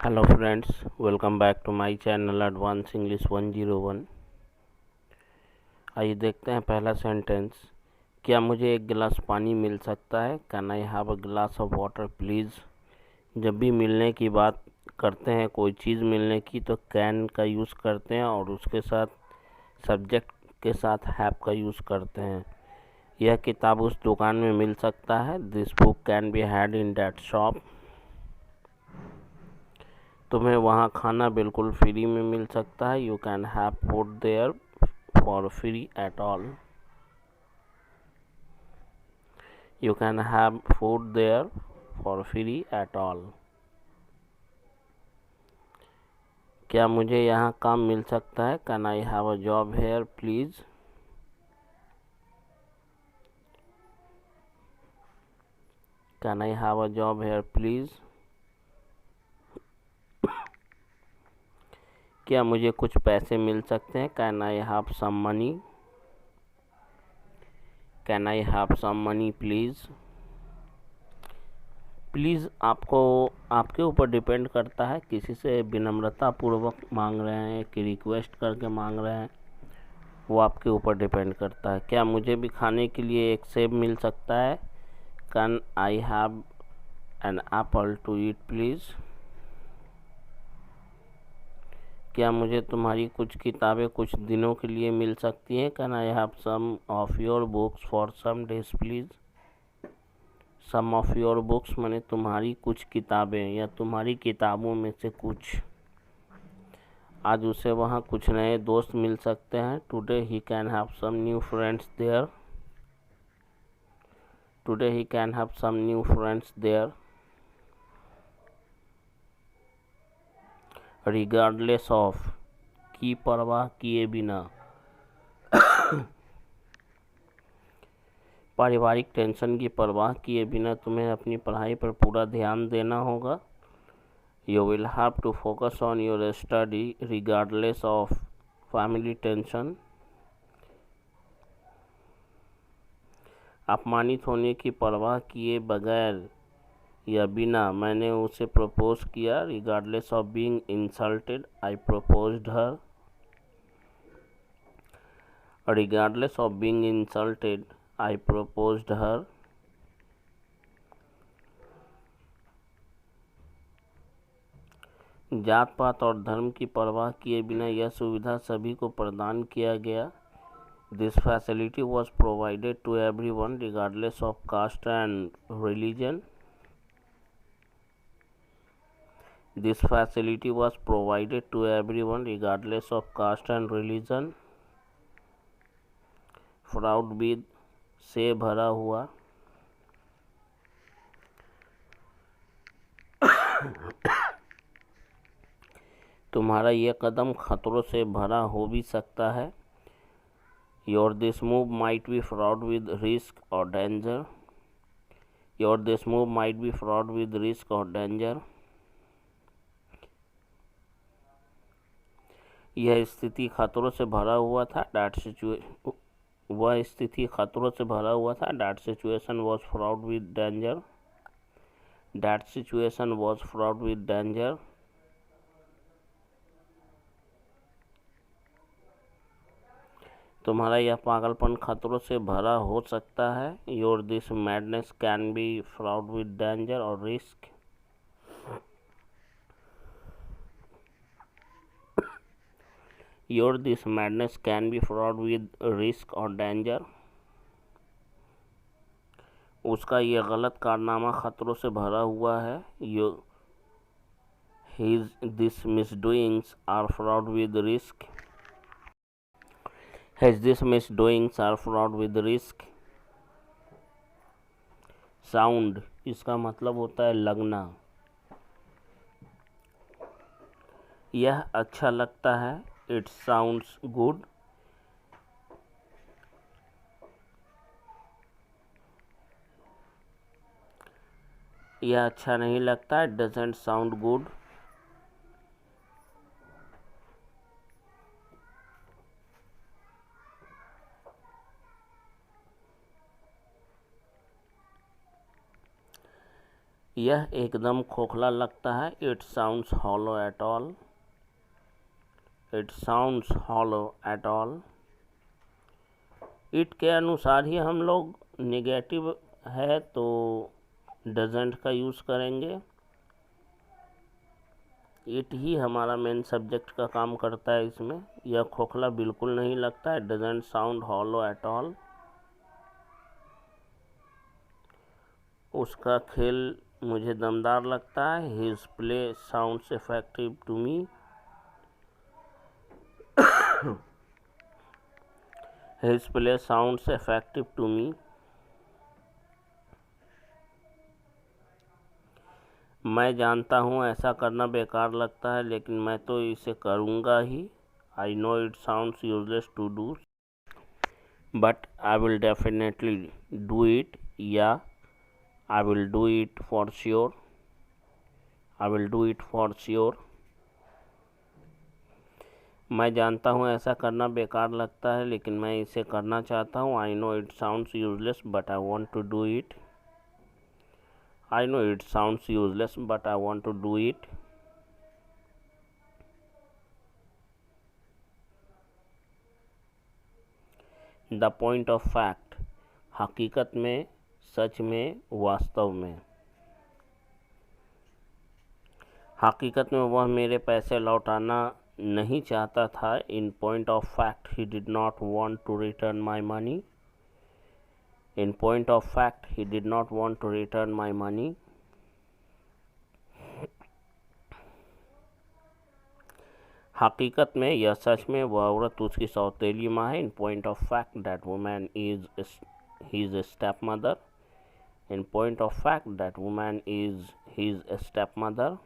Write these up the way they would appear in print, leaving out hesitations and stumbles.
Hello friends, welcome back to my channel advance English 101। आइए देखते हैं पहला सेंटेंस। क्या मुझे एक गिलास पानी मिल सकता है? Can I have a glass of water please. जब भी मिलने की बात करते हैं, कोई चीज़ मिलने की, तो कैन का यूज़ करते हैं और उसके साथ सब्जेक्ट के साथ हैव का यूज़ करते हैं। यह किताब उस दुकान में मिल सकता है। This book can be had in that shop. तुम्हें वहाँ खाना बिल्कुल फ्री में मिल सकता है। You can have food there for free at all. You can have food there for free at all. क्या मुझे यहाँ काम मिल सकता है? Can I have a job here please. Can I have a job here please. क्या मुझे कुछ पैसे मिल सकते हैं? Can I have some money. Can I have some money please. Please आपको आपके ऊपर डिपेंड करता है। किसी से विनम्रता पूर्वक मांग रहे हैं कि रिक्वेस्ट करके मांग रहे हैं, वो आपके ऊपर डिपेंड करता है। क्या मुझे भी खाने के लिए एक सेब मिल सकता है? Can I have an apple to eat please. क्या मुझे तुम्हारी कुछ किताबें कुछ दिनों के लिए मिल सकती हैं? Can I have some of your books for some days please. Some of your books माने तुम्हारी कुछ किताबें या तुम्हारी किताबों में से कुछ। आज उसे वहाँ कुछ नए दोस्त मिल सकते हैं। Today he can have some new friends there. Today he can have some new friends there. Regardless of, की परवाह किए बिना। पारिवारिक टेंशन की परवाह किए बिना तुम्हें अपनी पढ़ाई पर पूरा ध्यान देना होगा। You will have to focus on your study regardless of family tension. अपमानित होने की परवाह किए बगैर या बिना मैंने उसे प्रपोज किया। Regardless of being insulted, I proposed her. Regardless of being insulted, I proposed her. जात पात और धर्म की परवाह किए बिना यह सुविधा सभी को प्रदान किया गया। This facility was provided to everyone regardless of caste and religion. This facility was provided to everyone regardless of caste and religion. Fraud with से भरा हुआ। तुम्हारा यह कदम खतरों से भरा हो भी सकता है। Your this move might be fraught with risk or danger. Your this move might be fraught with risk or danger. यह स्थिति खतरों से भरा हुआ था। वह स्थिति खतरों से भरा हुआ था। That situation was fraught with danger. That situation was fraught with danger. तुम्हारा यह पागलपन खतरों से भरा हो सकता है। Your this madness can be fraught with danger or risk. Your this madness can be fraught with risk or danger. उसका यह गलत कारनामा खतरों से भरा हुआ है। His this misdoings are fraught with risk. His this misdoings are fraught with risk. Sound, इसका मतलब होता है लगना। यह अच्छा लगता है। It sounds good. यह अच्छा नहीं लगता। It doesn't sound good. यह एकदम खोखला लगता है। It sounds hollow at all. It sounds hollow at all. It के अनुसार ही हम लोग नेगेटिव है तो डजेंट का यूज़ करेंगे। इट ही हमारा मेन सब्जेक्ट का काम करता है इसमें। यह खोखला बिल्कुल नहीं लगता है। Doesn't sound hollow at all. उसका खेल मुझे दमदार लगता है। His play sounds effective to me. His play sounds effective to me. मैं जानता हूँ ऐसा करना बेकार लगता है, लेकिन मैं तो इसे करूँगा ही। I know it sounds useless to do, but I will definitely do it. या I will do it for sure. I will do it for sure. मैं जानता हूँ ऐसा करना बेकार लगता है, लेकिन मैं इसे करना चाहता हूँ। I know it sounds useless but I want to do it. I know it sounds useless, but I want to do it. The point of fact, हकीकत में, सच में, वास्तव में। हकीकत में वह मेरे पैसे लौटाना नहीं चाहता था। In point of fact, he did not want to return my money. In point of fact, he did not want to return my money. हकीकत में, यह सच में, वह औरत उसकी सौतेली माँ है। In point of fact that woman is his step mother. In point of fact that woman is his step mother.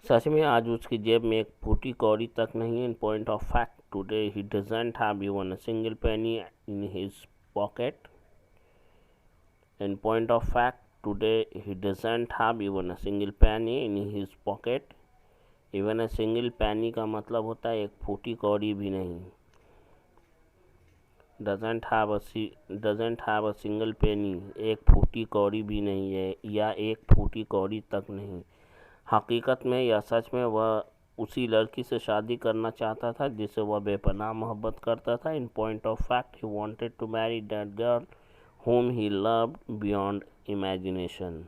सच में आज उसकी जेब में एक फूटी कौड़ी तक नहीं है। In point of fact today he doesn't have even a single penny in his pocket. In point of fact, today he doesn't have even a single penny in his pocket. Even a single penny का मतलब होता है एक फूटी कौड़ी भी नहीं। Doesn't have a single penny, एक फूटी कौड़ी भी नहीं है, या एक फूटी कौड़ी तक नहीं। हकीकत में या सच में वह उसी लड़की से शादी करना चाहता था जिसे वह बेपनाह मोहब्बत करता था। In point of fact, he wanted to marry that girl whom he loved beyond imagination.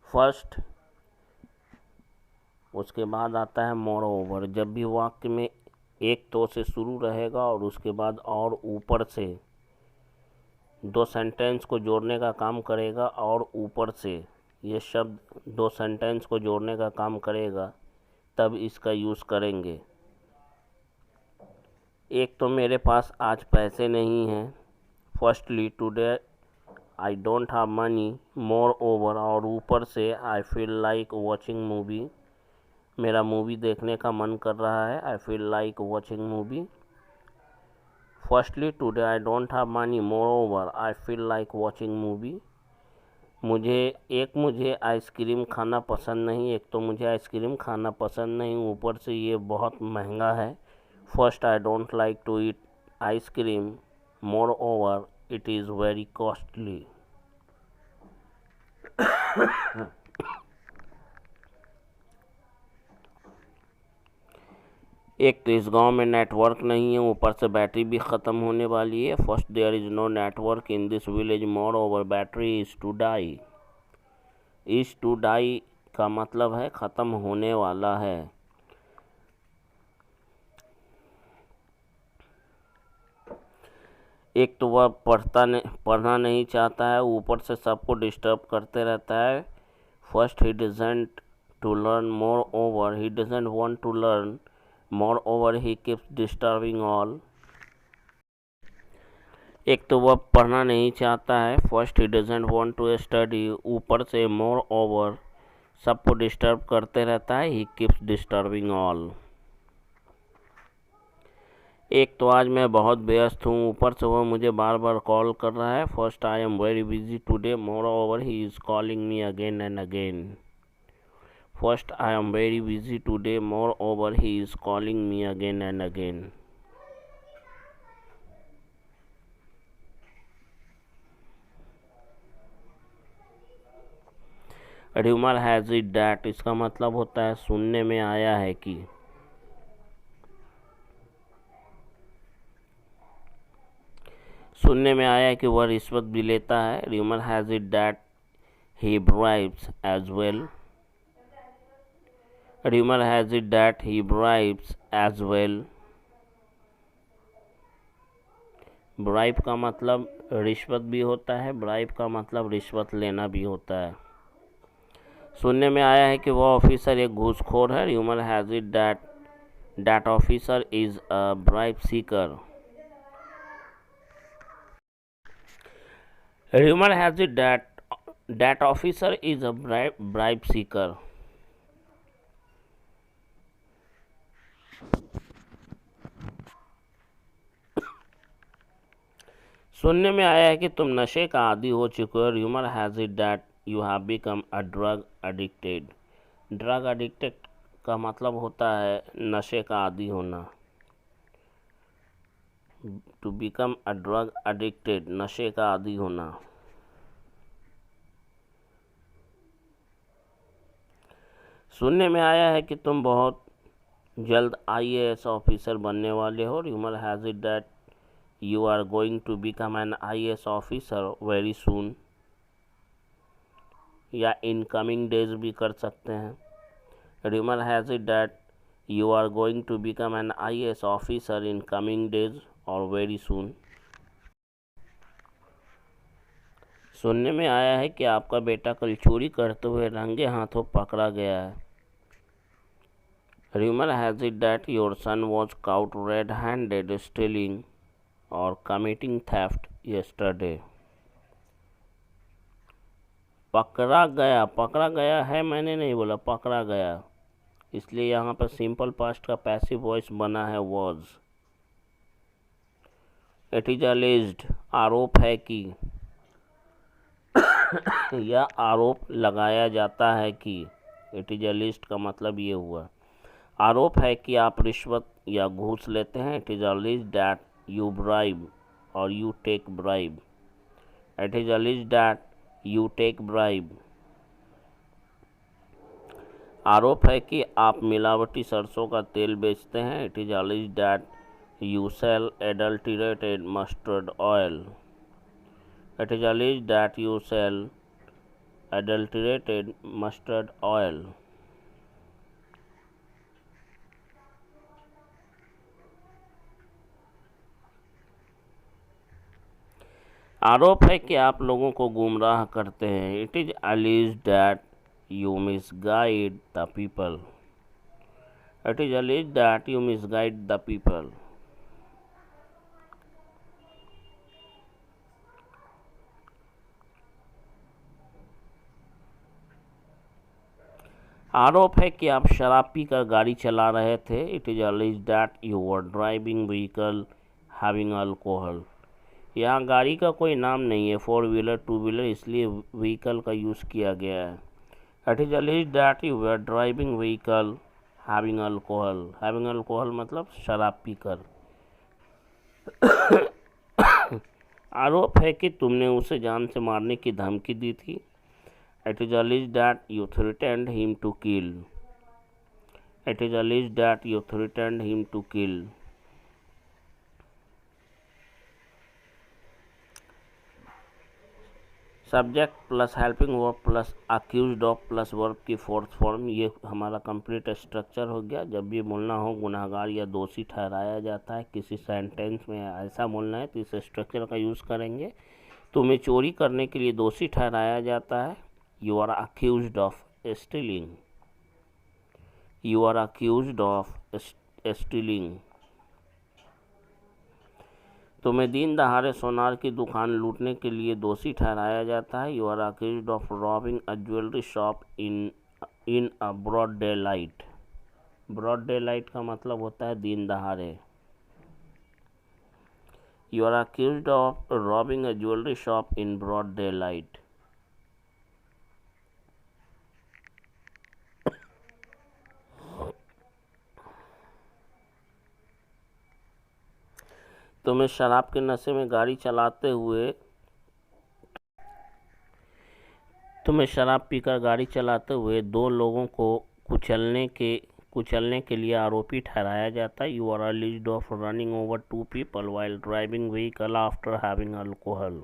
First, उसके बाद आता है मोर ओवर। जब भी वाक्य में एक तो से शुरू रहेगा और उसके बाद और ऊपर से दो सेंटेंस को जोड़ने का काम करेगा, और ऊपर से ये शब्द दो सेंटेंस को जोड़ने का काम करेगा, तब इसका यूज़ करेंगे। एक तो मेरे पास आज पैसे नहीं हैं। Firstly today I don't have money. More over, और ऊपर से I feel like watching movie. मेरा मूवी देखने का मन कर रहा है। I feel like watching movie. Firstly today I don't have money, more over I feel like watching movie. मुझे आइसक्रीम खाना पसंद नहीं। एक तो मुझे आइसक्रीम खाना पसंद नहीं, ऊपर से ये बहुत महंगा है। First, I don't like to eat ice cream. Moreover it is very costly. एक तो इस गांव में नेटवर्क नहीं है, ऊपर से बैटरी भी ख़त्म होने वाली है। First, there is no network in this village. Moreover battery is to die. Is to die का मतलब है ख़त्म होने वाला है। एक तो वह पढ़ना नहीं चाहता है, ऊपर से सबको डिस्टर्ब करते रहता है। First, he doesn't to learn. Moreover he doesn't want to learn. Moreover he keeps disturbing all. एक तो वह पढ़ना नहीं चाहता है। First, he doesn't want to study. ऊपर से मोर ओवर सबको डिस्टर्ब करते रहता है। He keeps disturbing all. एक तो आज मैं बहुत व्यस्त हूँ, ऊपर से वो मुझे बार बार कॉल कर रहा है। First I am very busy today, more over he is calling me again and again. First I am very busy today, more over he is calling me again and again. Rumour has it that, इसका मतलब होता है सुनने में आया है कि। सुनने में आया है कि वह रिश्वत भी लेता है। Rumour has it that he bribes as well. Rumour has it that he bribes as well. Bribe का मतलब रिश्वत भी होता है, ब्राइब का मतलब रिश्वत लेना भी होता है। सुनने में आया है कि वह ऑफिसर एक घूसखोर है। Rumour has it that officer is a bribe Sikar. Rumour has it that officer is a bribe Sikar. सुनने में आया है कि तुम नशे का आदी हो चुके हो। Rumour has it that you have become a drug addicted. Drug addicted का मतलब होता है नशे का आदी होना। To become a drug addicted, नशे का आदी होना। सुनने में आया है कि तुम बहुत जल्द आईएएस ऑफिसर बनने वाले हो। Rumour has it that you are going to become an IAS officer very soon, या इन कमिंग डेज भी कर सकते हैं। Rumour has it that you are going to become an IAS officer in coming days और very soon. सुनने में आया है कि आपका बेटा कल चोरी करते हुए रंगे हाथों पकड़ा गया है। Rumor has it that your son was caught red-handed stealing or committing theft yesterday. पकड़ा गया है, मैंने नहीं बोला, पकड़ा गया, इसलिए यहाँ पर सिंपल पास्ट का पैसिव वॉइस बना है was। इट इज अलेज्ड, आरोप है कि, या आरोप लगाया जाता है कि। इट इज अलेज्ड का मतलब ये हुआ, आरोप है कि आप रिश्वत या घूस लेते हैं। It is alleged that you bribe और you take bribe. It is alleged that you take bribe. आरोप है कि आप मिलावटी सरसों का तेल बेचते हैं। It is alleged that you sell adulterated mustard oil. It is alleged that you sell adulterated mustard oil. आरोप है कि आप लोगों को गुमराह करते हैं। It is alleged that you misguide the people. It is alleged that you misguide the people. आरोप है कि आप शराब पीकर गाड़ी चला रहे थे। It is alleged that you were driving vehicle having alcohol. यहाँ गाड़ी का कोई नाम नहीं है, 4 व्हीलर 2 व्हीलर, इसलिए व्हीकल का यूज़ किया गया है। It is alleged that you were driving vehicle having alcohol. Having alcohol मतलब शराब पीकर। आरोप है कि तुमने उसे जान से मारने की धमकी दी थी। It is alleged that you threatened him to kill. It is alleged that you threatened him to kill. Subject plus helping verb plus accused of plus verb की फोर्थ फॉर्म, ये हमारा कंप्लीट स्ट्रक्चर हो गया। जब भी बोलना हो गुनहगार या दोषी ठहराया जाता है किसी सेंटेंस में, ऐसा बोलना है तो इस स्ट्रक्चर का यूज़ करेंगे। तुम्हें चोरी करने के लिए दोषी ठहराया जाता है। You are accused of stealing. You are accused of stealing. तुम्हें दिन दहाड़े सोनार की दुकान लूटने के लिए दोषी ठहराया जाता है। You are accused of robbing a jewellery shop in a broad daylight. Broad daylight का मतलब होता है दिन दहाड़े। You are accused of robbing a jewelry shop in broad daylight. तुम्हें शराब के नशे में गाड़ी चलाते हुए दो लोगों को कुचलने के लिए आरोपी ठहराया जाता है. You are alleged of running over two people while driving vehicle after having alcohol.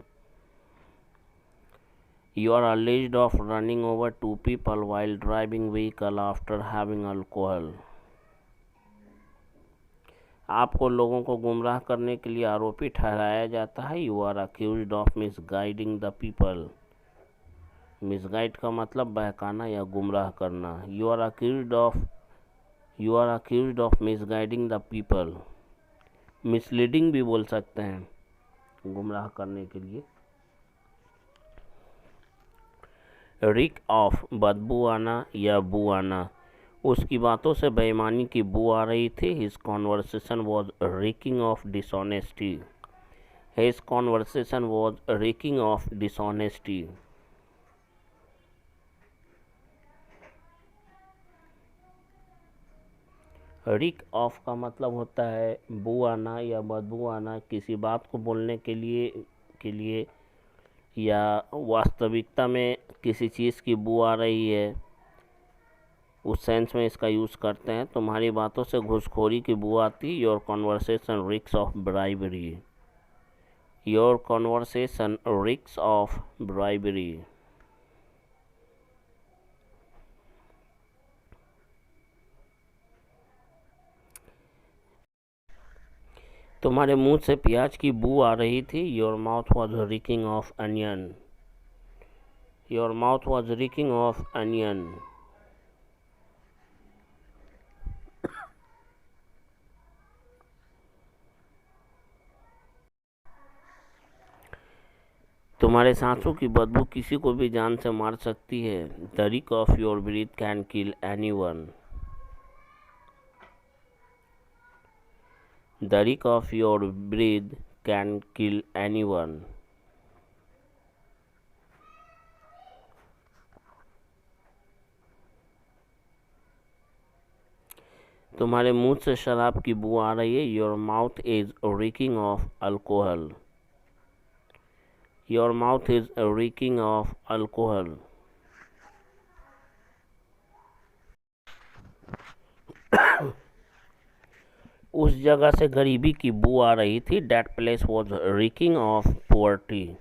You are alleged of running over two people while driving vehicle after having alcohol. आपको लोगों को गुमराह करने के लिए आरोपी ठहराया जाता है. You are accused of misguiding the people. Misguide का मतलब बहकाना या गुमराह करना. You are accused of misguiding the people. Misleading भी बोल सकते हैं गुमराह करने के लिए. रिक ऑफ बदबू आना या बू आना. उसकी बातों से बेईमानी की बू आ रही थी. His conversation was reeking of dishonesty. His conversation was reeking of dishonesty. Rick of का मतलब होता है बू आना या बदबू आना. किसी बात को बोलने के लिए या वास्तविकता में किसी चीज़ की बू आ रही है, उस सेंस में इसका यूज़ करते हैं. तुम्हारी बातों से घूसखोरी की बू आती. Your conversation reeks of bribery. Your conversation reeks of bribery. तुम्हारे मुंह से प्याज की बू आ रही थी. Your mouth was reeking of onion. Your mouth was reeking of onion. तुम्हारे सांसों की बदबू किसी को भी जान से मार सकती है. The Rick of your breathe can kill anyone. The reek of your breath can kill anyone. तुम्हारे मुंह से शराब की बू आ रही है. Your mouth is reeking of alcohol. Your mouth is reeking of alcohol. उस जगह से गरीबी की बू आ रही थी. That place was reeking of poverty.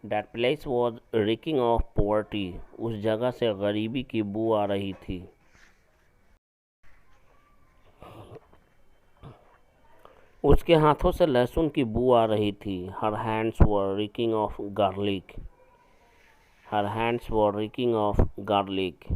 That place was reeking of poverty. उस जगह से गरीबी की बू आ रही थी. उसके हाथों से लहसुन की बू आ रही थी. Her hands were reeking of garlic. Her hands were reeking of garlic.